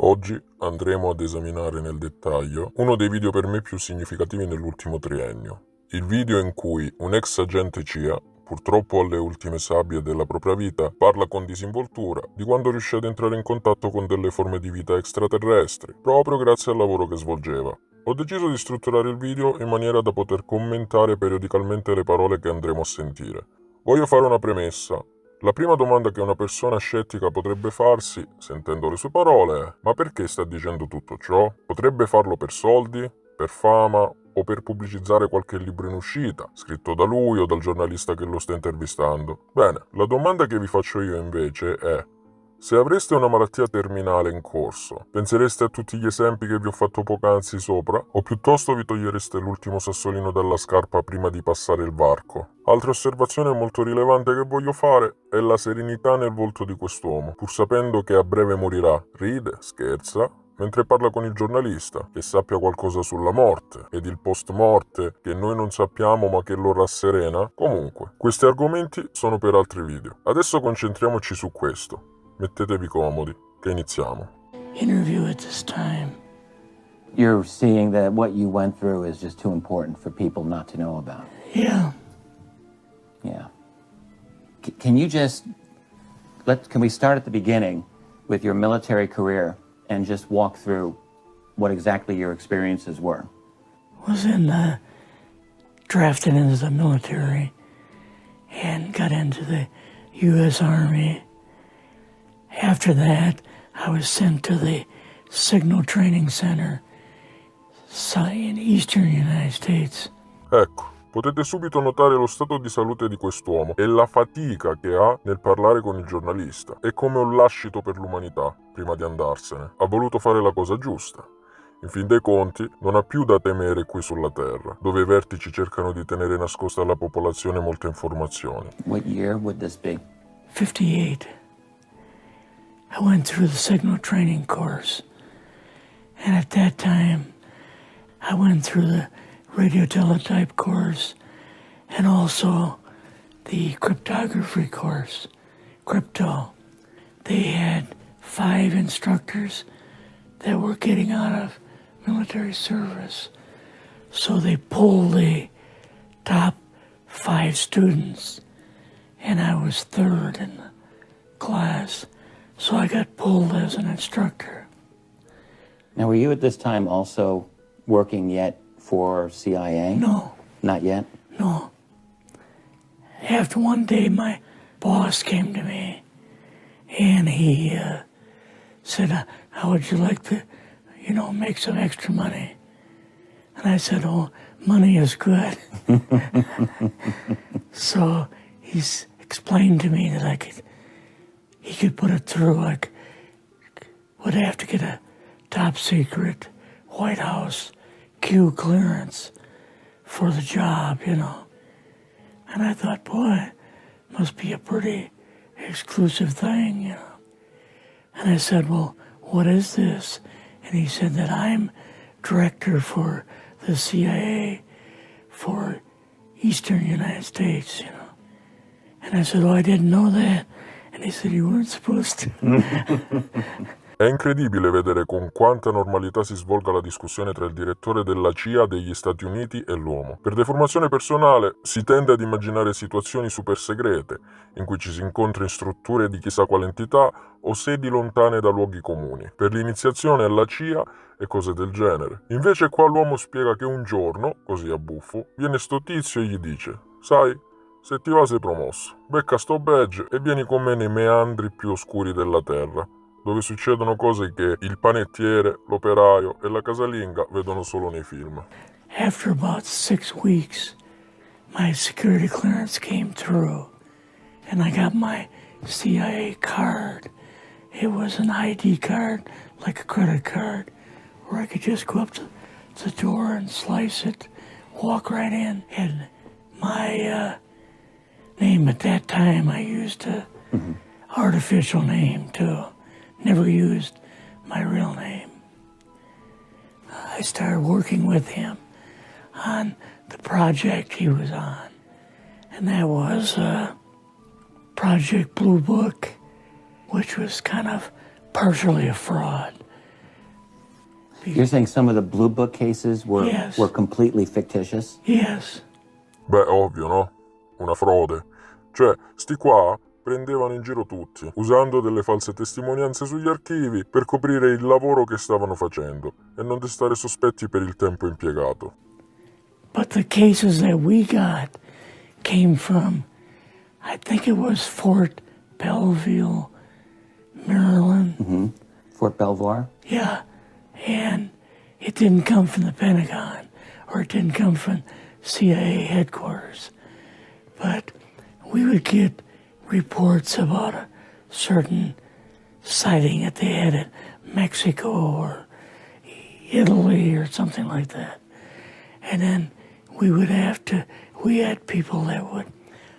Oggi andremo ad esaminare nel dettaglio uno dei video per me più significativi nell'ultimo triennio. Il video in cui un ex agente C.I.A, purtroppo alle ultime sabbie della propria vita, parla con disinvoltura di quando riuscì ad entrare in contatto con delle forme di vita extraterrestri, proprio grazie al lavoro che svolgeva. Ho deciso di strutturare il video in maniera da poter commentare periodicamente le parole che andremo a sentire. Voglio fare una premessa. La prima domanda che una persona scettica potrebbe farsi, sentendo le sue parole, è: ma perché sta dicendo tutto ciò? Potrebbe farlo per soldi, per fama o per pubblicizzare qualche libro in uscita, scritto da lui o dal giornalista che lo sta intervistando? Bene, la domanda che vi faccio io invece è: se avreste una malattia terminale in corso, pensereste a tutti gli esempi che vi ho fatto poc'anzi sopra? O piuttosto vi togliereste l'ultimo sassolino dalla scarpa prima di passare il varco? Altra osservazione molto rilevante che voglio fare è la serenità nel volto di quest'uomo, pur sapendo che a breve morirà. Ride, scherza, mentre parla con il giornalista, che sappia qualcosa sulla morte, ed il post-morte che noi non sappiamo ma che lo rasserena. Comunque, questi argomenti sono per altri video. Adesso concentriamoci su questo. Mettetevi comodi, che iniziamo. Interview at this time. You're seeing that what you went through is just too important for people not to know about. Yeah. Yeah. Can you just can we start at the beginning with your military career and just walk through what exactly your experiences were? Was drafted into the military and got into the U.S. Army. After that, I was sent to the Signal Training Center in eastern United States. Ecco, potete subito notare lo stato di salute di quest'uomo e la fatica che ha nel parlare con il giornalista. È come un lascito per l'umanità, prima di andarsene. Ha voluto fare la cosa giusta. In fin dei conti, non ha più da temere qui sulla Terra, dove i vertici cercano di tenere nascosta alla popolazione molte informazioni. What year would this be? 58. I went through the signal training course, and at that time, I went through the radio teletype course and also the cryptography course, crypto. They had 5 instructors that were getting out of military service, so they pulled the top 5 students, and I was 3rd in the class. So I got pulled as an instructor. Now, were you at this time also working yet for C.I.A.? No. Not yet? No. After one day, my boss came to me, and he said, how would you like to, make some extra money? And I said, oh, money is good. So he's explained to me that he could put it through, would have to get a top secret White House Q clearance for the job, And I thought, boy, must be a pretty exclusive thing, And I said, well, what is this? And he said that I'm director for the CIA for Eastern United States, And I said, oh, I didn't know that. And he said, you weren't supposed to. È incredibile vedere con quanta normalità si svolga la discussione tra il direttore della C.I.A degli Stati Uniti e l'uomo. Per deformazione personale si tende ad immaginare situazioni super segrete, in cui ci si incontra in strutture di chissà quale entità o sedi lontane da luoghi comuni, per l'iniziazione alla C.I.A e cose del genere. Invece qua l'uomo spiega che un giorno, così a buffo, viene sto tizio e gli dice: sai, se ti va sei promosso, becca sto badge e vieni con me nei meandri più oscuri della terra, dove succedono cose che il panettiere, l'operaio e la casalinga vedono solo nei film. After about 6 weeks, my security clearance came through, and I got my CIA card. It was an ID card, like a credit card, where I could just go up to the door and slice it, walk right in. And my name at that time, I used a artificial name too. Never used my real name. I started working with him on the project he was on. And that was Project Blue Book, which was kind of partially a fraud. You're saying some of the Blue Book cases Yes. were completely fictitious? Yes. Beh, ovvio, no? Una frode. Cioè, sti qua prendevano in giro tutti, usando delle false testimonianze sugli archivi per coprire il lavoro che stavano facendo e non destare sospetti per il tempo impiegato. But the cases that we got came from, I think it was Fort Belvoir, Maryland. Fort Belvoir? Yeah. And it didn't come from the Pentagon, or it didn't come from CIA headquarters. But we would get reports about a certain sighting that they had in Mexico or Italy or something like that. And then we had people that would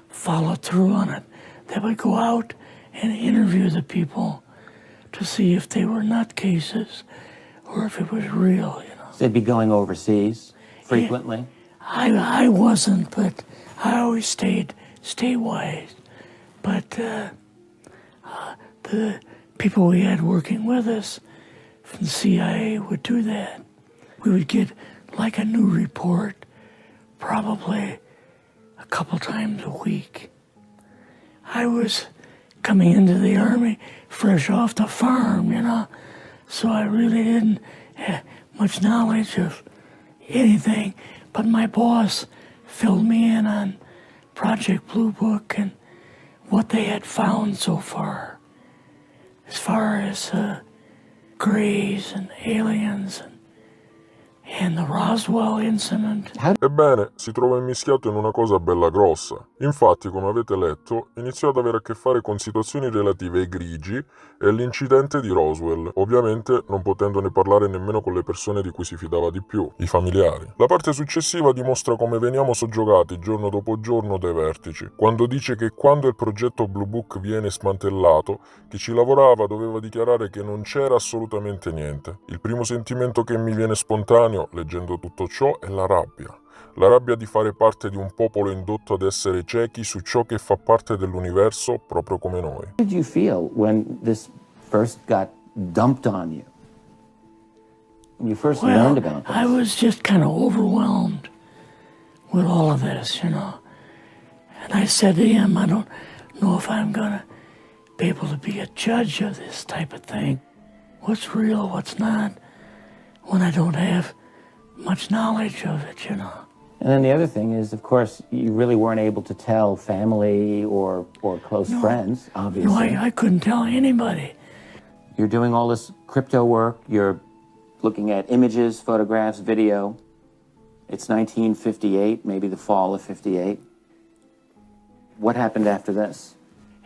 follow through on it, that would go out and interview the people to see if they were nutcases or if it was real, you know. So they'd be going overseas frequently? I wasn't, but I always stayed statewide. But the people we had working with us from the CIA would do that. We would get like a new report probably a couple times a week. I was coming into the Army fresh off the farm, you know, so I really didn't have much knowledge of anything, but my boss filled me in on Project Blue Book and what they had found so far, as far as grays and aliens and the Roswell incident. Ebbene, si trova immischiato in una cosa bella grossa. Infatti, come avete letto, iniziò ad avere a che fare con situazioni relative ai grigi e all'incidente di Roswell, ovviamente non potendone parlare nemmeno con le persone di cui si fidava di più, i familiari. La parte successiva dimostra come veniamo soggiogati giorno dopo giorno dai vertici, quando dice che quando il progetto Blue Book viene smantellato, chi ci lavorava doveva dichiarare che non c'era assolutamente niente. Il primo sentimento che mi viene spontaneo leggendo tutto ciò è la rabbia. La rabbia di fare parte di un popolo indotto ad essere ciechi su ciò che fa parte dell'universo proprio come noi. How did you feel when this first got dumped on you? When you first learned about this? I was just kind of overwhelmed with all of this, you know. And I said to him, I don't know if I'm going to be able to be a judge of this type of thing. What's real, what's not, when I don't have much knowledge of it, you know. And then the other thing is, of course, you really weren't able to tell family or close friends, obviously. No, I couldn't tell anybody. You're doing all this crypto work. You're looking at images, photographs, video. It's 1958, maybe the fall of 58. What happened after this?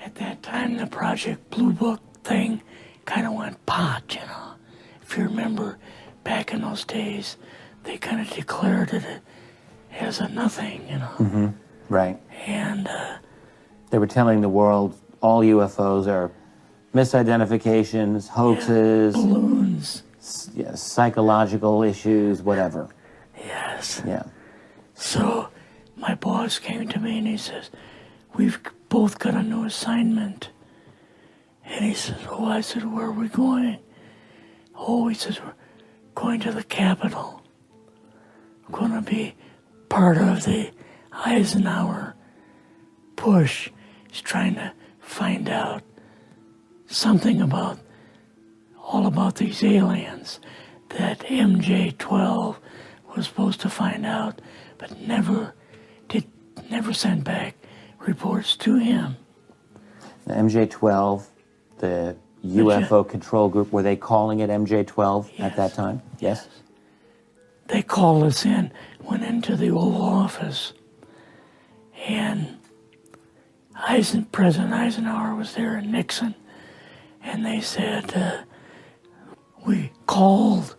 At that time, the Project Blue Book thing kind of went pot, you know. If you remember, back in those days, they kind of declared it as a nothing, you know. Mm-hmm. Right. And they were telling the world all UFOs are misidentifications, hoaxes, balloons. Psychological issues, whatever. Yes. Yeah. So my boss came to me and he says, we've both got a new assignment. And he says, oh, I said, where are we going? Oh, he says, we're going to the Capitol. We're going to be part of the Eisenhower push. He's trying to find out something about, all about these aliens that MJ-12 was supposed to find out, but never sent back reports to him. The MJ-12, the UFO control group, were they calling it MJ-12 at that time? Yes. They called us in, went into the Oval Office, and President Eisenhower was there and Nixon, and they said, we called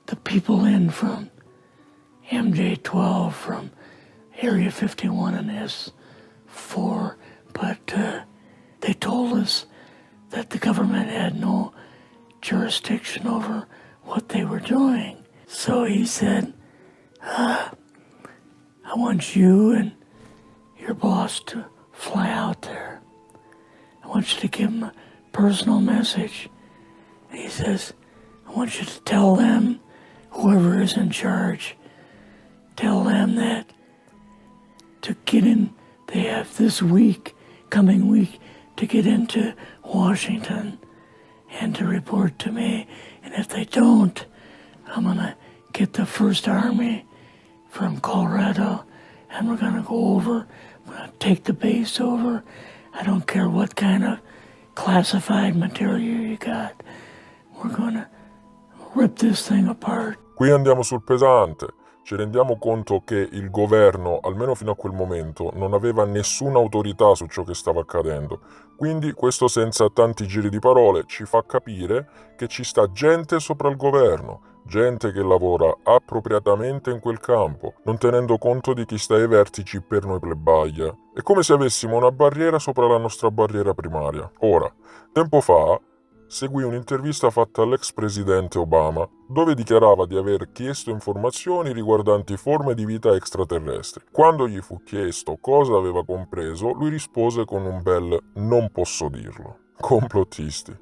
the people in from MJ-12 from Area 51 and S4, but they told us that the government had no jurisdiction over what they were doing. So he said, I want you and your boss to fly out there. I want you to give him a personal message. And he says, I want you to tell them, whoever is in charge, tell them that to get in, they have this week, coming week, to get into Washington and to report to me. And if they don't, I'm going to get the 1st Army from Colorado, and we're going to go over, we're going to take the base over. I don't care what kind of classified material you got. We're going to rip this thing apart. Qui andiamo sul pesante. Ci rendiamo conto che il governo, almeno fino a quel momento, non aveva nessuna autorità su ciò che stava accadendo. Quindi questo, senza tanti giri di parole, ci fa capire che ci sta gente sopra il governo, gente che lavora appropriatamente in quel campo, non tenendo conto di chi sta ai vertici per noi plebaglia. È come se avessimo una barriera sopra la nostra barriera primaria. Ora, tempo fa seguì un'intervista fatta all'ex presidente Obama, dove dichiarava di aver chiesto informazioni riguardanti forme di vita extraterrestri. Quando gli fu chiesto cosa aveva compreso, lui rispose con un bel "non posso dirlo". Complottisti.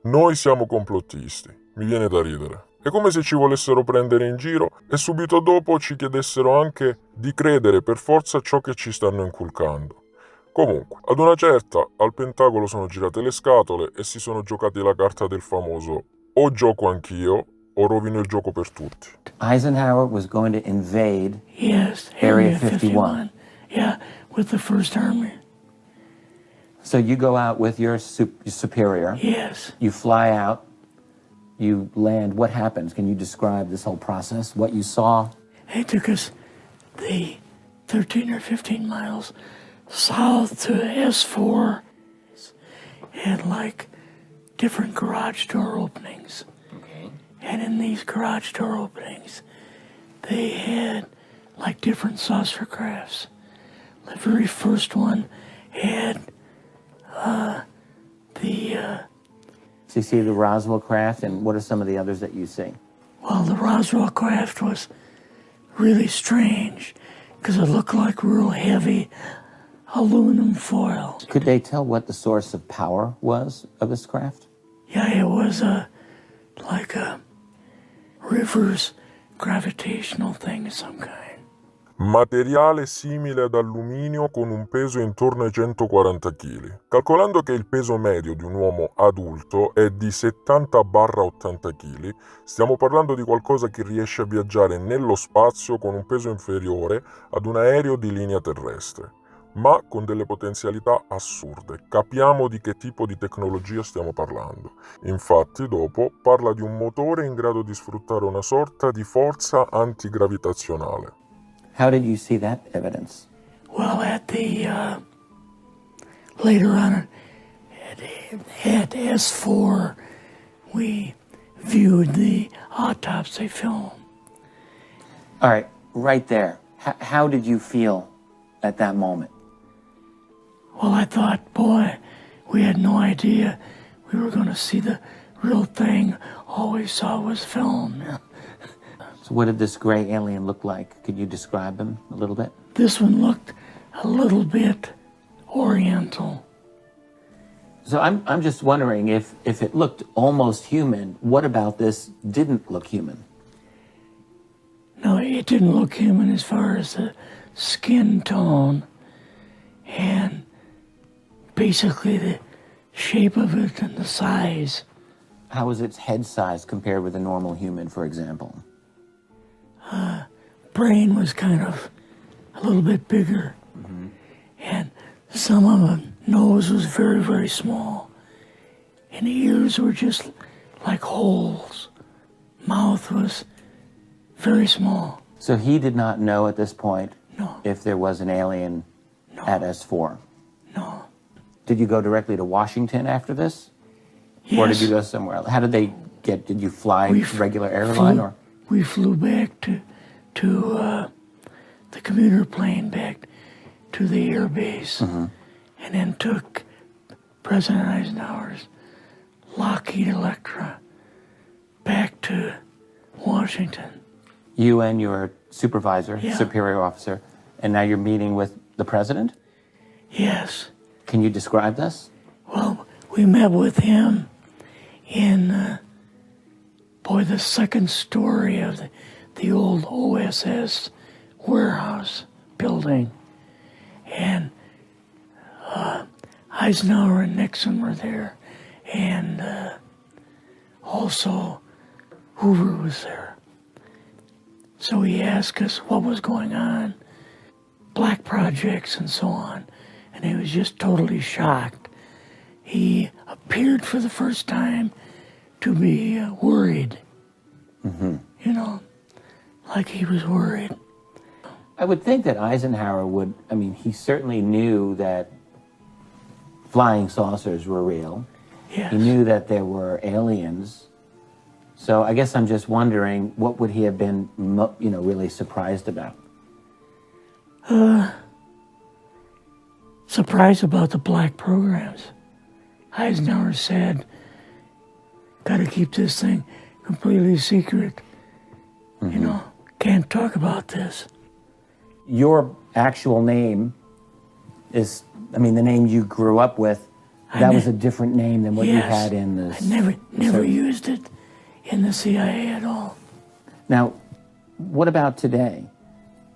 Noi siamo complottisti. Mi viene da ridere. È come se ci volessero prendere in giro e subito dopo ci chiedessero anche di credere per forza ciò che ci stanno inculcando. Comunque, ad una certa, al Pentagono sono girate le scatole e si sono giocati la carta del famoso "o gioco anch'io o rovino il gioco per tutti". Eisenhower was going to invade Yes, Area 51. Yeah, with the 1st Army. So you go out with your superior. Yes. You fly out. You land. What happens? Can you describe this whole process? What you saw? They took us the 13 or 15 miles south to S4, and like different garage door openings. Okay. And in these garage door openings, they had like different saucer crafts. The very first one had So you see the Roswell craft, and what are some of the others that you see? well, the Roswell craft was really strange because it looked like real heavy aluminum foil. Could they tell what the source of power was of this craft? Yeah, it was like a reverse gravitational thing of some kind. Materiale simile ad alluminio con un peso intorno ai 140 kg. Calcolando che il peso medio di un uomo adulto è di 70-80 kg, stiamo parlando di qualcosa che riesce a viaggiare nello spazio con un peso inferiore ad un aereo di linea terrestre, ma con delle potenzialità assurde. Capiamo di che tipo di tecnologia stiamo parlando. Infatti, dopo, parla di un motore in grado di sfruttare una sorta di forza antigravitazionale. How did you see that evidence? Well, at the later on at S4, we viewed the autopsy film. All right, right there. How did you feel at that moment? Well, I thought, boy, we had no idea we were going to see the real thing. All we saw was film. So what did this gray alien look like? Could you describe him a little bit? This one looked a little bit oriental. So I'm just wondering if it looked almost human, what about this didn't look human? No, it didn't look human as far as the skin tone and basically the shape of it and the size. How was its head size compared with a normal human, for example? Brain was kind of a little bit bigger. Mm-hmm. And some of the nose was very, very small. And the ears were just like holes. Mouth was very small. So he did not know at this point No. if there was an alien at S4? No. Did you go directly to Washington after this? Yes. Or did you go somewhere else? How did they get, did you fly regular airline or? We flew back to the commuter plane back to the air base, and then took President Eisenhower's Lockheed Electra back to Washington. You and your supervisor, Yeah. superior officer, and now you're meeting with the president? Yes. Can you describe this? Well, we met with him in, the second story of the old OSS warehouse building. And Eisenhower and Nixon were there, and also Hoover was there. So he asked us what was going on, black projects and so on, and he was just totally shocked. He appeared for the first time to be worried, you know, like he was worried. I would think that Eisenhower would, I mean, he certainly knew that flying saucers were real. Yes. He knew that there were aliens. So I guess I'm just wondering, what would he have been, really surprised about? Surprised about the black programs. Eisenhower said, got to keep this thing completely secret. You know, can't talk about this. Your actual name is, the name you grew up with, that was a different name than what you had in the... I never used it in the CIA at all. Now, what about today?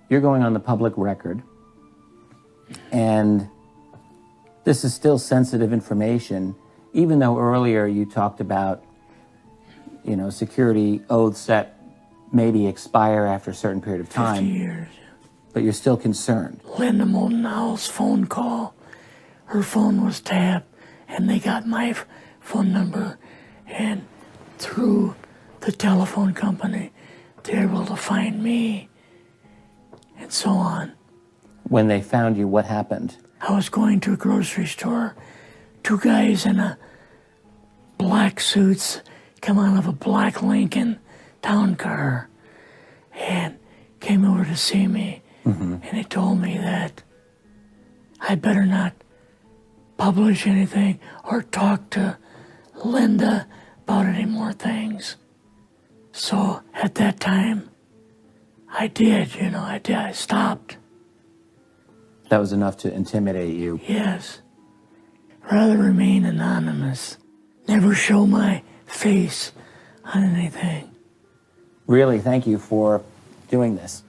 You're going on the public record, and this is still sensitive information, even though earlier you talked about, security oaths that maybe expire after a certain period of time. 50 years. But you're still concerned. Linda Moldenhau's phone call, her phone was tapped, and they got my phone number, and through the telephone company, they were able to find me, and so on. When they found you, what happened? I was going to a grocery store. Two guys in black suits come out of a black Lincoln town car and came over to see me. And they told me that I better not publish anything or talk to Linda about any more things. So at that time, I did, I stopped. That was enough to intimidate you. Yes. Rather remain anonymous. Never show my face on anything. Really, thank you for doing this.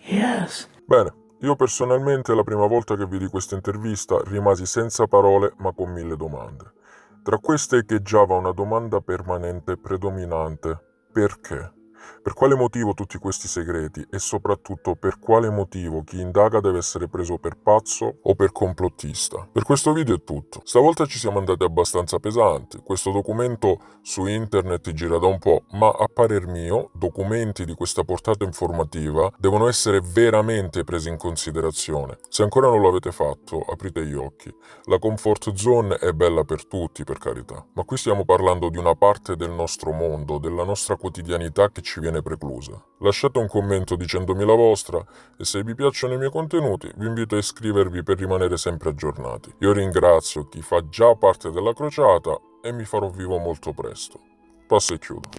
Yes. Bene, io personalmente la prima volta che vidi questa intervista rimasi senza parole ma con 1000 domande. Tra queste echeggiava una domanda permanente e predominante. Perché? Per quale motivo tutti questi segreti e soprattutto per quale motivo chi indaga deve essere preso per pazzo o per complottista? Per questo video è tutto. Stavolta ci siamo andati abbastanza pesanti. Questo documento su internet gira da un po', ma a parer mio documenti di questa portata informativa devono essere veramente presi in considerazione. Se ancora non lo avete fatto, aprite gli occhi. La comfort zone è bella per tutti, per carità, ma qui stiamo parlando di una parte del nostro mondo, della nostra quotidianità che ci viene preclusa. Lasciate un commento dicendomi la vostra e se vi piacciono i miei contenuti vi invito a iscrivervi per rimanere sempre aggiornati. Io ringrazio chi fa già parte della crociata e mi farò vivo molto presto. Passo e chiudo.